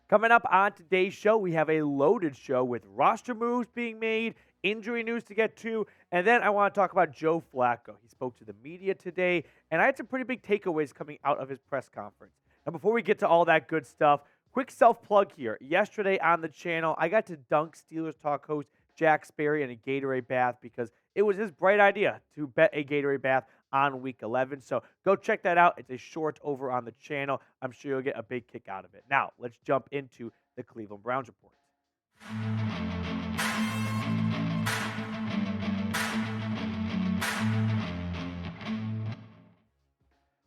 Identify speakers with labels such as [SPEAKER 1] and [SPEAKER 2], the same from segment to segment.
[SPEAKER 1] Coming up on today's show, we have a loaded show with roster moves being made, injury news to get to, and then I want to talk about Joe Flacco. He spoke to the media today, and I had some pretty big takeaways coming out of his press conference. Now, before we get to all that good stuff, quick self plug here. Yesterday on the channel, I got to dunk Steelers Talk host Jack Sperry in a Gatorade bath because it was his bright idea to bet a Gatorade bath on week 11. So go check that out. It's a short over on the channel. I'm sure you'll get a big kick out of it. Now, let's jump into the Cleveland Browns report.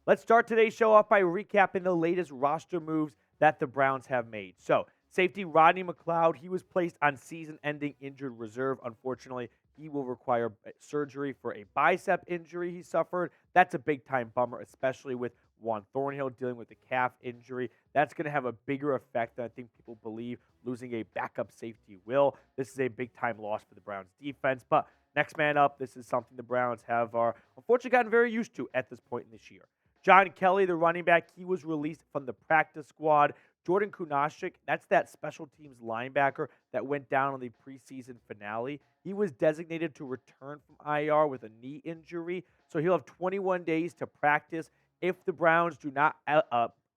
[SPEAKER 1] Let's start today's show off by recapping the latest roster moves that the Browns have made. So, safety Rodney McLeod, he was placed on season-ending injured reserve. Unfortunately, he will require surgery for a bicep injury he suffered. That's a big-time bummer, especially with Juan Thornhill dealing with a calf injury. That's going to have a bigger effect than I think people believe losing a backup safety will. This is a big-time loss for the Browns defense, but next man up, this is something the Browns have unfortunately gotten very used to at this point in this year. John Kelly, the running back, he was released from the practice squad. Jordan Kunaszyk, that's that special teams linebacker that went down on the preseason finale. He was designated to return from IR with a knee injury, so he'll have 21 days to practice. If the Browns do not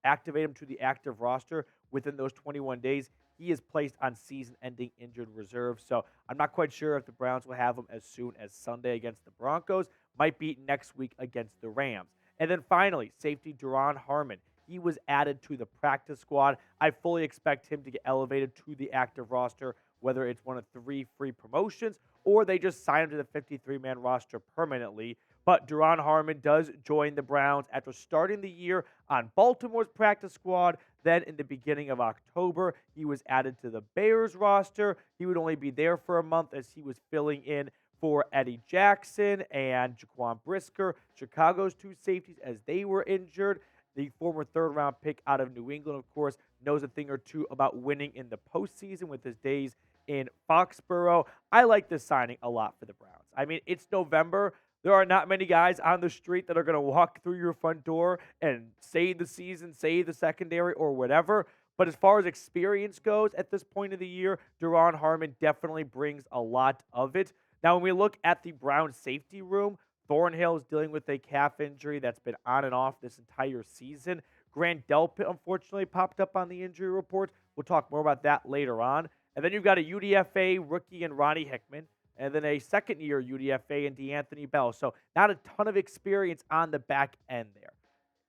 [SPEAKER 1] activate him to the active roster within those 21 days, he is placed on season-ending injured reserve. So I'm not quite sure if the Browns will have him as soon as Sunday against the Broncos. Might be next week against the Rams. And then finally, safety Duron Harmon. He was added to the practice squad. I fully expect him to get elevated to the active roster, whether it's one of 3 free promotions or they just sign him to the 53-man roster permanently. But Duron Harmon does join the Browns after starting the year on Baltimore's practice squad. Then in the beginning of October, he was added to the Bears roster. He would only be there for a month as he was filling in for Eddie Jackson and Jaquan Brisker, Chicago's 2 safeties, as they were injured. The former third-round pick out of New England, of course, knows a thing or two about winning in the postseason with his days in Foxborough. I like this signing a lot for the Browns. I mean, it's November. There are not many guys on the street that are going to walk through your front door and save the season, save the secondary, or whatever. But as far as experience goes at this point of the year, Duron Harmon definitely brings a lot of it. Now, when we look at the Browns safety room, Thornhill is dealing with a calf injury that's been on and off this entire season. Grant Delpit, unfortunately, popped up on the injury report. We'll talk more about that later on. And then you've got a UDFA rookie in Ronnie Hickman, and then a second-year UDFA in DeAnthony Bell. So not a ton of experience on the back end there.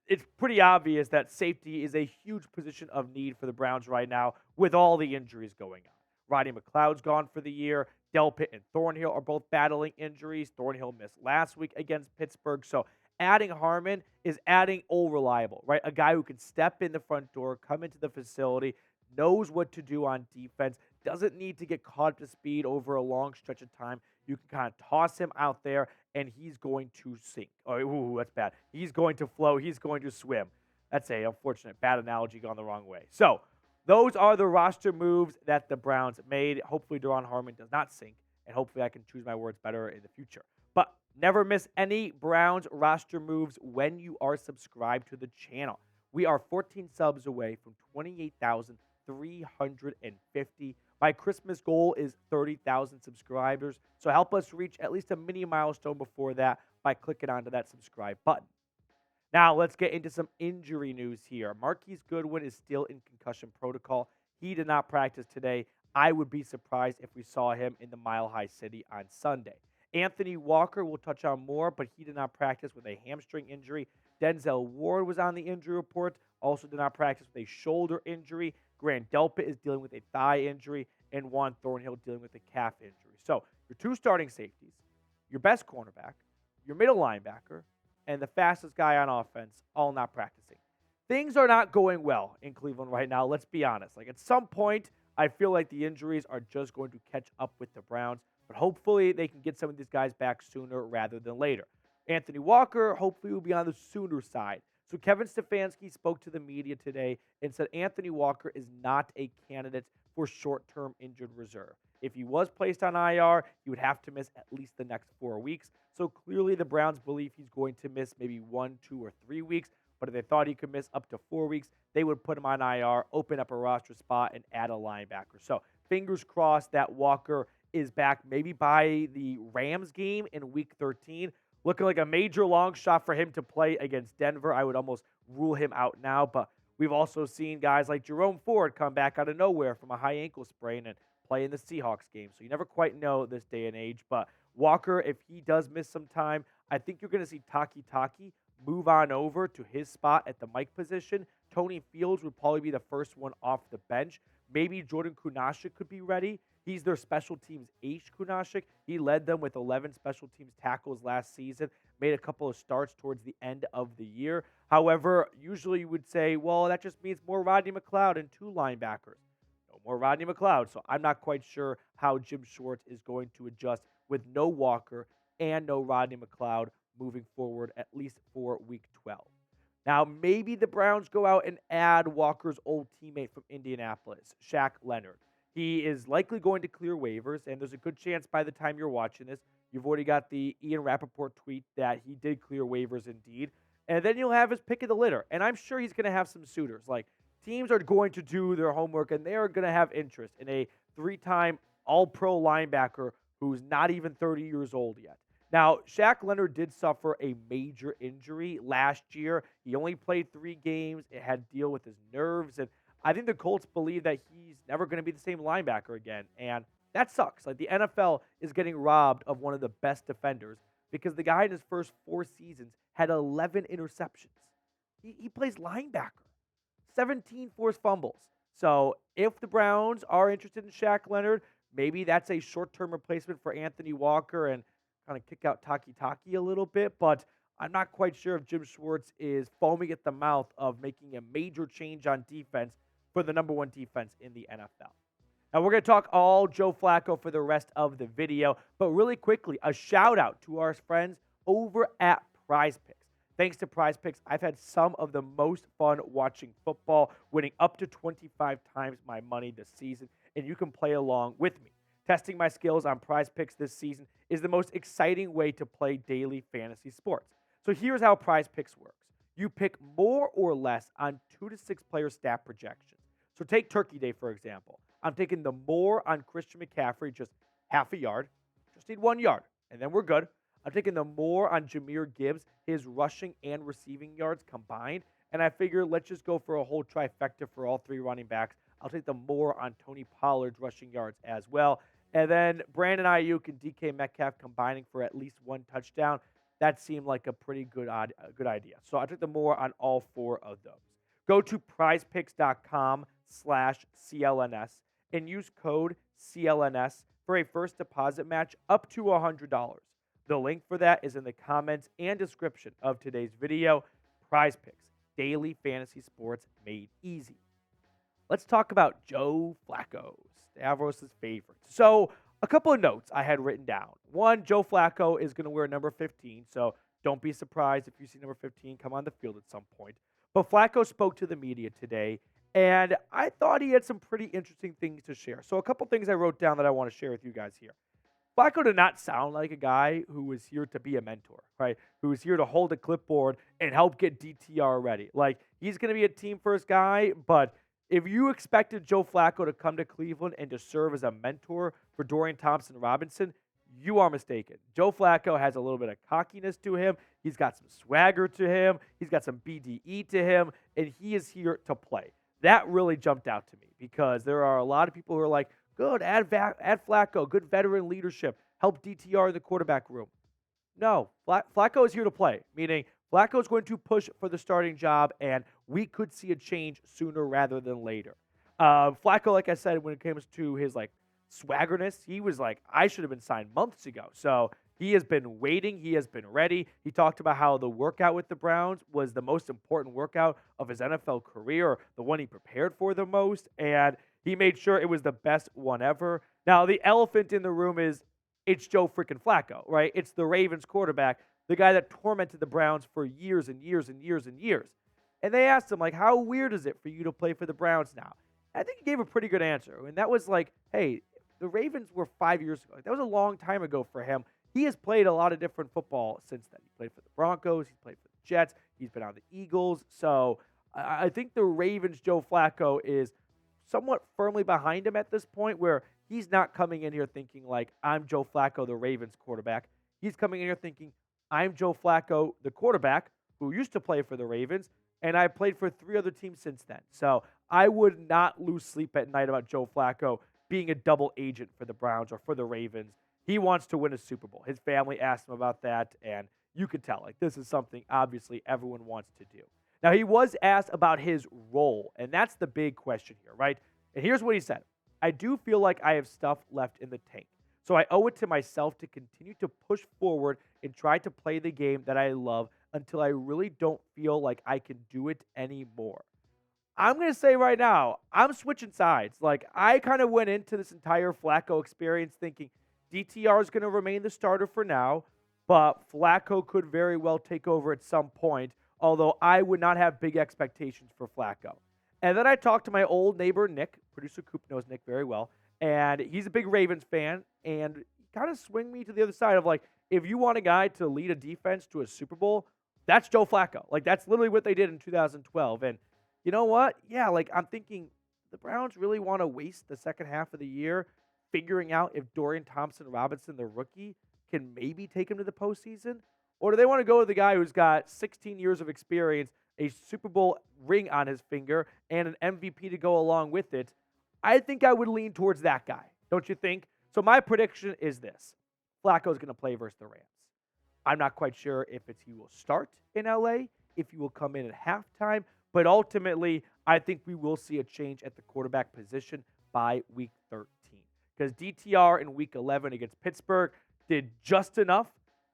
[SPEAKER 1] It's pretty obvious that safety is a huge position of need for the Browns right now with all the injuries going on. Rodney McLeod's gone for the year. Delpit and Thornhill are both battling injuries. Thornhill missed last week against Pittsburgh. So adding Harmon is adding old reliable, right? A guy who can step in the front door, come into the facility, knows what to do on defense, doesn't need to get caught up to speed over a long stretch of time. You can kind of toss him out there, and he's going to sink. Oh, ooh, that's bad. He's going to flow. He's going to swim. That's a unfortunate bad analogy gone the wrong way. So those are the roster moves that the Browns made. Hopefully, Duron Harmon does not sink, and hopefully I can choose my words better in the future. But never miss any Browns roster moves when you are subscribed to the channel. We are 14 subs away from 28,350. My Christmas goal is 30,000 subscribers, so help us reach at least a mini milestone before that by clicking onto that subscribe button. Now, let's get into some injury news here. Marquise Goodwin is still in concussion protocol. He did not practice today. I would be surprised if we saw him in the Mile High City on Sunday. Anthony Walker will touch on more, but he did not practice with a hamstring injury. Denzel Ward was on the injury report, also did not practice with a shoulder injury. Grant Delpit is dealing with a thigh injury, and Juan Thornhill dealing with a calf injury. So, your 2 starting safeties, your best cornerback, your middle linebacker, and the fastest guy on offense, all not practicing. Things are not going well in Cleveland right now, let's be honest. Like, at some point, I feel like the injuries are just going to catch up with the Browns, but hopefully they can get some of these guys back sooner rather than later. Anthony Walker hopefully will be on the sooner side. So Kevin Stefanski spoke to the media today and said Anthony Walker is not a candidate for short-term injured reserve. If he was placed on IR, he would have to miss at least the next 4 weeks. So clearly the Browns believe he's going to miss maybe 1, 2, or 3 weeks, but if they thought he could miss up to 4 weeks, they would put him on IR, open up a roster spot, and add a linebacker. So fingers crossed that Walker is back maybe by the Rams game in Week 13. Looking like a major long shot for him to play against Denver. I would almost rule him out now, but we've also seen guys like Jerome Ford come back out of nowhere from a high ankle sprain and play in the Seahawks game. So you never quite know this day and age. But Walker, if he does miss some time, I think you're going to see Taki move on over to his spot at the Mike position. Tony Fields would probably be the first one off the bench. Maybe Jordan Kunaszyk could be ready. He's their special teams ace, Kunaszyk. He led them with 11 special teams tackles last season, made a couple of starts towards the end of the year. However, usually you would say, well, that just means more Rodney McLeod and 2 linebackers. No more Rodney McLeod, so I'm not quite sure how Jim Schwartz is going to adjust with no Walker and no Rodney McLeod moving forward, at least for Week 12. Now, maybe the Browns go out and add Walker's old teammate from Indianapolis, Shaq Leonard. He is likely going to clear waivers, and there's a good chance by the time you're watching this, you've already got the Ian Rappaport tweet that he did clear waivers indeed. And then you'll have his pick of the litter. And I'm sure he's going to have some suitors. Like, teams are going to do their homework, and they are going to have interest in a 3-time All-Pro linebacker who's not even 30 years old yet. Now, Shaq Leonard did suffer a major injury last year. He only played 3 games. It had to deal with his nerves, and I think the Colts believe that he's never going to be the same linebacker again, and that sucks. Like, the NFL is getting robbed of one of the best defenders because the guy in his first 4 seasons had 11 interceptions. He plays linebacker, 17 forced fumbles. So if the Browns are interested in Shaq Leonard, maybe that's a short-term replacement for Anthony Walker and kind of kick out Taki a little bit, but I'm not quite sure if Jim Schwartz is foaming at the mouth of making a major change on defense for the number 1 defense in the NFL. Now, we're going to talk all Joe Flacco for the rest of the video, but really quickly, a shout-out to our friends over at Prize Picks. Thanks to Prize Picks, I've had some of the most fun watching football, winning up to 25 times my money this season, and you can play along with me. Testing my skills on Prize Picks this season is the most exciting way to play daily fantasy sports. So here's how Prize Picks works. You pick more or less on 2 to 6 player stat projections. So take Turkey Day, for example. I'm taking the more on Christian McCaffrey, just half a yard. Just need 1 yard, and then we're good. I'm taking the more on Jahmyr Gibbs, his rushing and receiving yards combined. And I figure let's just go for a whole trifecta for all 3 running backs. I'll take the more on Tony Pollard's rushing yards as well. And then Brandon Ayuk and DK Metcalf combining for at least 1 touchdown. That seemed like a pretty good idea. So I took the more on all 4 of those. Go to prizepicks.com/CLNS and use code CLNS for a first deposit match up to $100. The link for that is in the comments and description of today's video. Prize Picks, daily fantasy sports made easy. Let's talk about Joe Flacco, Stavros' favorite. So a couple of notes I had written down. One, Joe Flacco is going to wear number 15, so don't be surprised if you see number 15 come on the field at some point. But Flacco spoke to the media today, and I thought he had some pretty interesting things to share. So a couple things I wrote down that I want to share with you guys here. Flacco did not sound like a guy who was here to be a mentor, right? Who was here to hold a clipboard and help get DTR ready. Like, he's going to be a team-first guy, but if you expected Joe Flacco to come to Cleveland and to serve as a mentor for Dorian Thompson-Robinson, you are mistaken. Joe Flacco has a little bit of cockiness to him. He's got some swagger to him. He's got some BDE to him, and he is here to play. That really jumped out to me because there are a lot of people who are like, good, add Flacco, good veteran leadership, help DTR in the quarterback room. No, Flacco is here to play, meaning Flacco is going to push for the starting job, and we could see a change sooner rather than later. Flacco, like I said, when it comes to his swaggerness, he was like, I should have been signed months ago. So he has been waiting. He has been ready. He talked about how the workout with the Browns was the most important workout of his NFL career, the one he prepared for the most, and he made sure it was the best one ever. Now, the elephant in the room is it's Joe freaking Flacco, right? It's the Ravens quarterback, the guy that tormented the Browns for years and years and years and years. And they asked him, how weird is it for you to play for the Browns now? I think he gave a pretty good answer. And that was hey, the Ravens were 5 years ago. That was a long time ago for him. He has played a lot of different football since then. He played for the Broncos. He played for the Jets. He's been on the Eagles. So I think the Ravens' Joe Flacco is somewhat firmly behind him at this point, where he's not coming in here thinking like, I'm Joe Flacco, the Ravens quarterback. He's coming in here thinking, I'm Joe Flacco, the quarterback, who used to play for the Ravens, and I played for 3 other teams since then. So I would not lose sleep at night about Joe Flacco being a double agent for the Browns or for the Ravens. He wants to win a Super Bowl. His family asked him about that, and you could tell, like, this is something obviously everyone wants to do. Now, he was asked about his role, and that's the big question here, right? And here's what he said. I do feel like I have stuff left in the tank, so I owe it to myself to continue to push forward and try to play the game that I love until I really don't feel like I can do it anymore. I'm going to say right now, I'm switching sides. Like, I kind of went into this entire Flacco experience thinking DTR is going to remain the starter for now, but Flacco could very well take over at some point, although I would not have big expectations for Flacco. And then I talked to my old neighbor, Nick. Producer Coop knows Nick very well, and he's a big Ravens fan, and he kind of swung me to the other side of, like, if you want a guy to lead a defense to a Super Bowl, that's Joe Flacco. Like, that's literally what they did in 2012, and you know what? Yeah, like, I'm thinking the Browns really want to waste the second half of the year figuring out if Dorian Thompson-Robinson, the rookie, can maybe take him to the postseason? Or do they want to go with the guy who's got 16 years of experience, a Super Bowl ring on his finger, and an MVP to go along with it? I think I would lean towards that guy, don't you think? So my prediction is this. Flacco's going to play versus the Rams. I'm not quite sure if he will start in LA, if he will come in at halftime, but ultimately, I think we will see a change at the quarterback position by Week 13. Because DTR in Week 11 against Pittsburgh did just enough,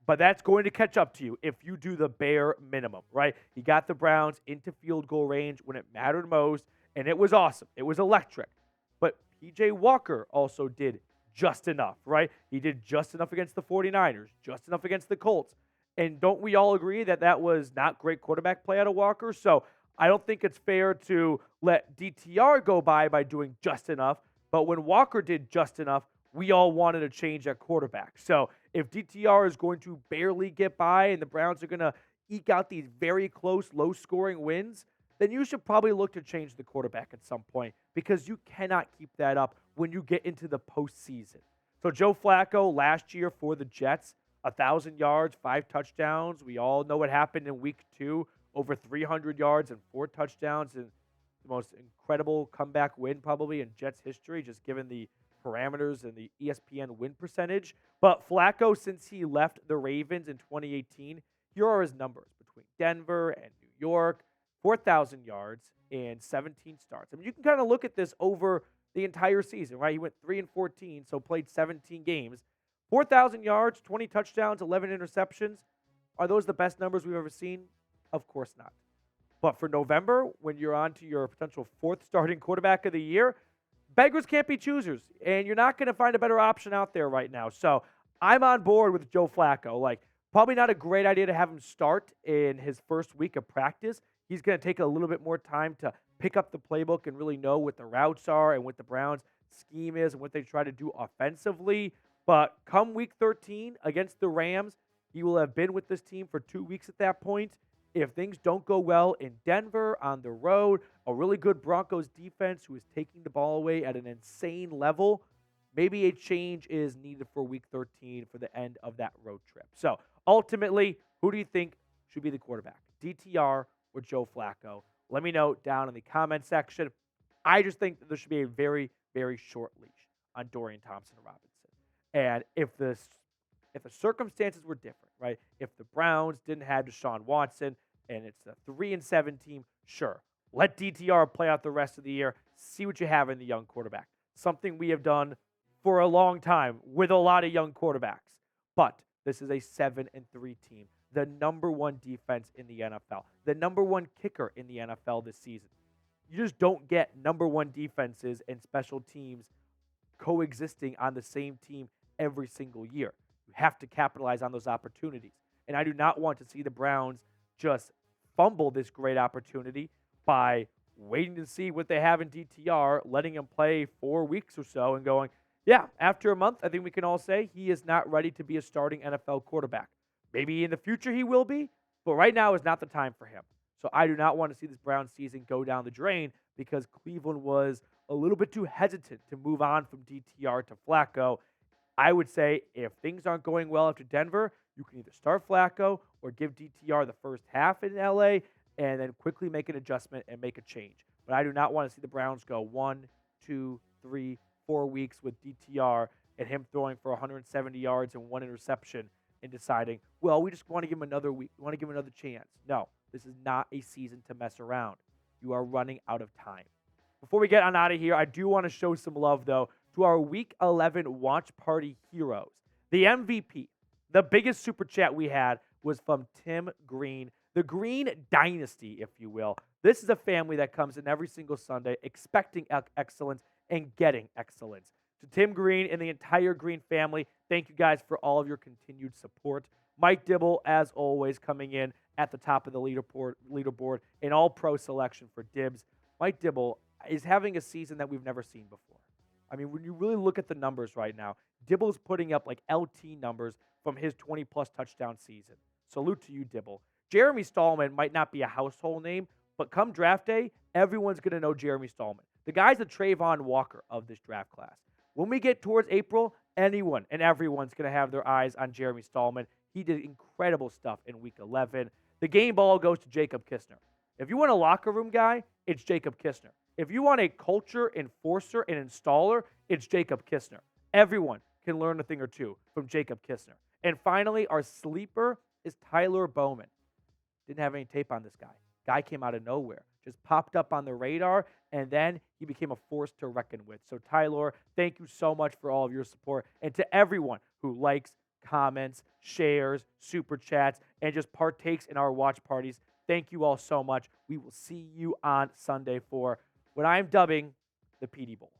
[SPEAKER 1] but that's going to catch up to you if you do the bare minimum, right? He got the Browns into field goal range when it mattered most, and it was awesome. It was electric. But P.J. Walker also did just enough, right? He did just enough against the 49ers, just enough against the Colts. And don't we all agree that that was not great quarterback play out of Walker? So I don't think it's fair to let DTR go by doing just enough. But when Walker did just enough, we all wanted a change at quarterback. So if DTR is going to barely get by and the Browns are going to eke out these very close, low-scoring wins, then you should probably look to change the quarterback at some point because you cannot keep that up when you get into the postseason. So Joe Flacco last year for the Jets, 1,000 yards, 5 touchdowns. We all know what happened in Week 2, over 300 yards and 4 touchdowns, and the most incredible comeback win probably in Jets history, just given the parameters and the ESPN win percentage. But Flacco, since he left the Ravens in 2018, here are his numbers between Denver and New York: 4,000 yards and 17 starts. I mean, you can kind of look at this over the entire season, right? He went 3-14, so played 17 games. 4,000 yards, 20 touchdowns, 11 interceptions. Are those the best numbers we've ever seen? Of course not. But for November, when you're on to your potential 4th starting quarterback of the year, beggars can't be choosers, and you're not going to find a better option out there right now. So I'm on board with Joe Flacco. Like, probably not a great idea to have him start in his first week of practice. He's going to take a little bit more time to pick up the playbook and really know what the routes are and what the Browns' scheme is and what they try to do offensively. But come Week 13 against the Rams, he will have been with this team for 2 weeks at that point. If things don't go well in Denver, on the road, a really good Broncos defense who is taking the ball away at an insane level, maybe a change is needed for Week 13 for the end of that road trip. So ultimately, who do you think should be the quarterback, DTR or Joe Flacco? Let me know down in the comment section. I just think that there should be a very, very short leash on Dorian Thompson-Robinson. And if the circumstances were different, right? If the Browns didn't have Deshaun Watson and it's a 3-7 team, sure. Let DTR play out the rest of the year. See what you have in the young quarterback. Something we have done for a long time with a lot of young quarterbacks. But this is a 7-3 team. The number 1 defense in the NFL. The number 1 kicker in the NFL this season. You just don't get number 1 defenses and special teams coexisting on the same team every single year. You have to capitalize on those opportunities. And I do not want to see the Browns just fumble this great opportunity by waiting to see what they have in DTR, letting him play 4 weeks or so and going, yeah, after a month, I think we can all say he is not ready to be a starting NFL quarterback. Maybe in the future he will be, But right now is not the time for him. So I do not want to see this Browns season go down the drain because Cleveland was a little bit too hesitant to move on from DTR to Flacco. I would say if things aren't going well after Denver, you can either start Flacco or give DTR the first half in LA and then quickly make an adjustment and make a change. But I do not want to see the Browns go 1, 2, 3, 4 weeks with DTR and him throwing for 170 yards and 1 interception and deciding, well, we just want to give him another week. We want to give him another chance. No, this is not a season to mess around. You are running out of time. Before we get on out of here, I do want to show some love, though, to our Week 11 Watch Party heroes. The MVP, the biggest super chat we had was from Tim Green, the Green Dynasty, if you will. This is a family that comes in every single Sunday expecting excellence and getting excellence. To Tim Green and the entire Green family, thank you guys for all of your continued support. Mike Dibble, as always, coming in at the top of the leaderboard in all-pro selection for Dibs. Mike Dibble is having a season that we've never seen before. I mean, when you really look at the numbers right now, Dibble's putting up like LT numbers from his 20-plus touchdown season. Salute to you, Dibble. Jeremy Stallman might not be a household name, but come draft day, everyone's going to know Jeremy Stallman. The guy's the Trayvon Walker of this draft class. When we get towards April, anyone and everyone's going to have their eyes on Jeremy Stallman. He did incredible stuff in Week 11. The game ball goes to Jacob Kistner. If you want a locker room guy, it's Jacob Kistner. If you want a culture enforcer and installer, it's Jacob Kistner. Everyone can learn a thing or two from Jacob Kistner. And finally, our sleeper is Tyler Bowman. Didn't have any tape on this guy. Guy came out of nowhere, just popped up on the radar, and then he became a force to reckon with. So, Tyler, thank you so much for all of your support. And to everyone who likes, comments, shares, super chats, and just partakes in our watch parties, thank you all so much. We will see you on Sunday for what I'm dubbing the PD Bowl.